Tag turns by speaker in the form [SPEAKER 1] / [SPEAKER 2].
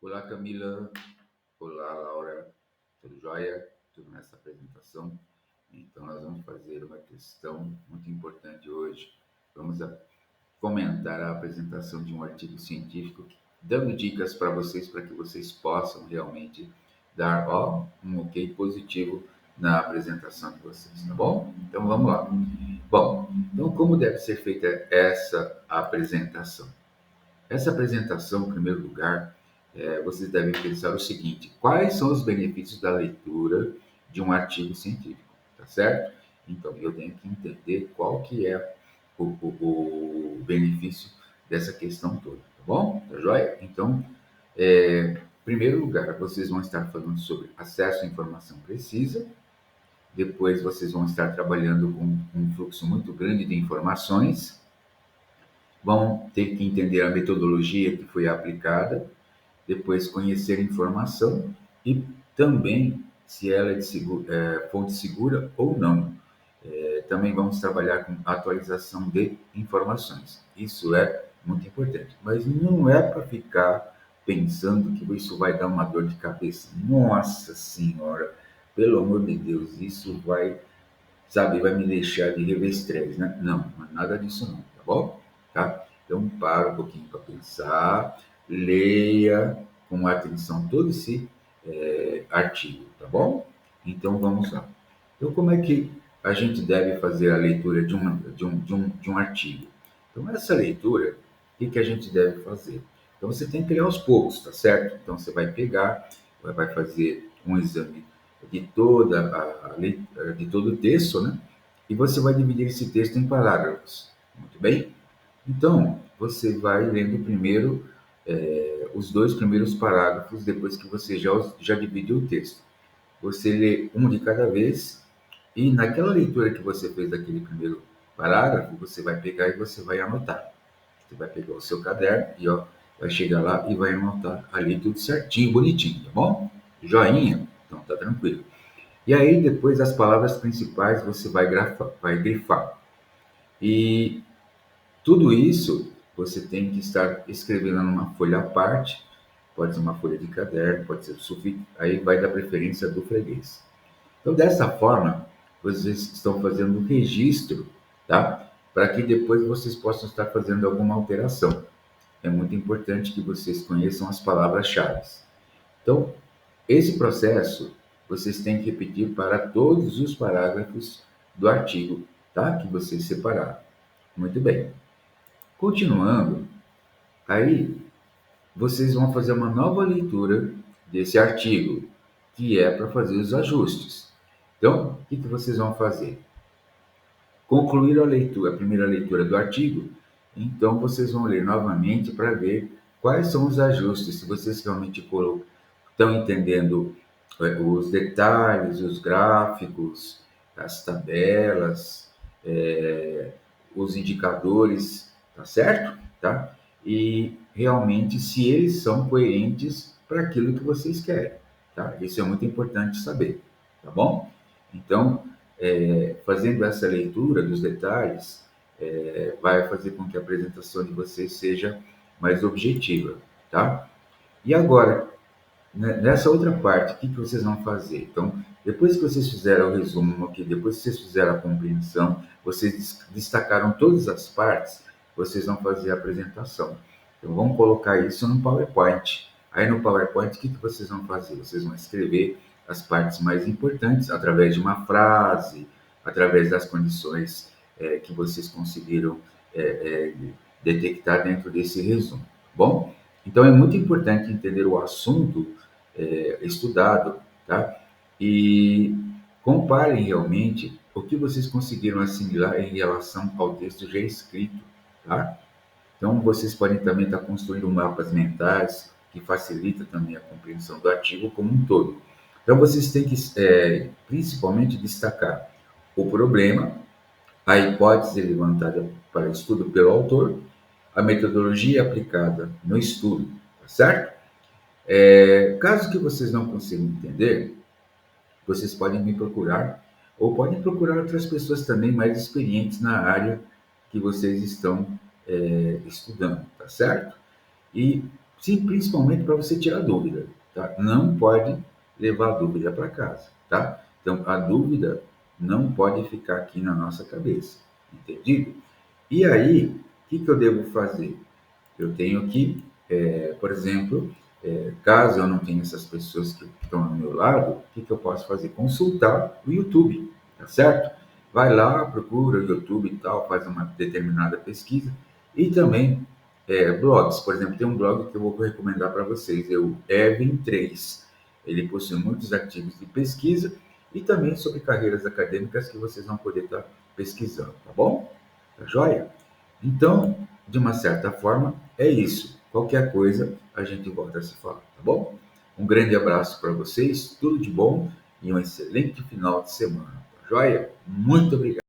[SPEAKER 1] Olá, Camila. Olá, Laura. Tudo jóia? Tudo nessa apresentação? Então, nós vamos fazer uma questão muito importante hoje. Vamos comentar a apresentação de um artigo científico, dando dicas para vocês, para que vocês possam realmente dar um ok positivo na apresentação de vocês, tá bom? Então, vamos lá. Bom, então, como deve ser feita essa apresentação? Essa apresentação, em primeiro lugar, vocês devem pensar o seguinte: quais são os benefícios da leitura de um artigo científico, tá certo? Então, eu tenho que entender qual que é o benefício dessa questão toda, tá bom? Tá joia? Então, em primeiro lugar, vocês vão estar falando sobre acesso à informação precisa. Depois, vocês vão estar trabalhando com um fluxo muito grande de informações, vão ter que entender a metodologia que foi aplicada, depois conhecer a informação e também se ela é de fonte segura ou não. Também vamos trabalhar com atualização de informações. Isso é muito importante, mas não é para ficar pensando que isso vai dar uma dor de cabeça. Nossa Senhora, pelo amor de Deus, isso vai, sabe, vai me deixar de rever né? Não, não é nada disso não, tá bom? Tá? Então, para um pouquinho para pensar, leia com atenção todo esse artigo, tá bom? Então, vamos lá. Então, como é que a gente deve fazer a leitura de um artigo? Então, essa leitura, o que a gente deve fazer? Então, você tem que ler aos poucos, tá certo? Então, você vai pegar, vai fazer um exame de todo o texto, né? E você vai dividir esse texto em parágrafos. Muito bem? Então, você vai lendo primeiro os dois primeiros parágrafos, depois que você já dividiu o texto. Você lê um de cada vez, e naquela leitura que você fez daquele primeiro parágrafo, você vai pegar e você vai anotar. Você vai pegar o seu caderno e vai chegar lá e vai anotar ali tudo certinho, bonitinho, tá bom? Joinha? Então tá tranquilo. E aí depois as palavras principais você vai grifar. E tudo isso você tem que estar escrevendo numa folha à parte, pode ser uma folha de caderno, pode ser sulfite, aí vai dar preferência do freguês. Então, dessa forma, vocês estão fazendo um registro, tá? Para que depois vocês possam estar fazendo alguma alteração. É muito importante que vocês conheçam as palavras-chave. Então, esse processo vocês têm que repetir para todos os parágrafos do artigo, tá? Que vocês separaram. Muito bem. Continuando, aí vocês vão fazer uma nova leitura desse artigo, que é para fazer os ajustes. Então, o que vocês vão fazer? Concluir a primeira leitura do artigo, então vocês vão ler novamente para ver quais são os ajustes, se vocês realmente estão entendendo os detalhes, os gráficos, as tabelas, os indicadores, tá certo? Tá? E realmente se eles são coerentes para aquilo que vocês querem, tá? Isso é muito importante saber, tá bom? Então, fazendo essa leitura dos detalhes, vai fazer com que a apresentação de vocês seja mais objetiva, tá? E agora, nessa outra parte, o que vocês vão fazer? Então, depois que vocês fizeram o resumo aqui, depois que vocês fizeram a compreensão, vocês destacaram todas as partes, vocês vão fazer a apresentação. Então, vamos colocar isso no PowerPoint. Aí no PowerPoint, o que vocês vão fazer? Vocês vão escrever as partes mais importantes através de uma frase, através das condições que vocês conseguiram detectar dentro desse resumo. Bom, então é muito importante entender o assunto estudado, tá? E comparem realmente o que vocês conseguiram assimilar em relação ao texto já escrito, tá? Então, vocês podem também estar construindo mapas mentais, que facilita também a compreensão do artigo como um todo. Então, vocês têm que, principalmente, destacar o problema, a hipótese levantada para estudo pelo autor, a metodologia aplicada no estudo, tá certo? Caso que vocês não consigam entender, vocês podem me procurar ou podem procurar outras pessoas também mais experientes na área que vocês estão estudando, tá certo? E Sim, principalmente para você tirar dúvida, tá? Não pode levar dúvida para casa, tá? Então, a dúvida não pode ficar aqui na nossa cabeça, entendido? E aí, o que eu devo fazer? Eu tenho que, por exemplo, caso eu não tenha essas pessoas que estão ao meu lado, o que eu posso fazer? Consultar o YouTube, tá certo? Vai lá, procura o YouTube e tal, faz uma determinada pesquisa. E também blogs, por exemplo, tem um blog que eu vou recomendar para vocês, é o Evin 3. Ele possui muitos artigos de pesquisa e também sobre carreiras acadêmicas que vocês vão poder estar pesquisando, tá bom? Tá joia? Então, de uma certa forma, é isso. Qualquer coisa, a gente volta a se falar, tá bom? Um grande abraço para vocês, tudo de bom e um excelente final de semana, tá joia? Muito obrigado.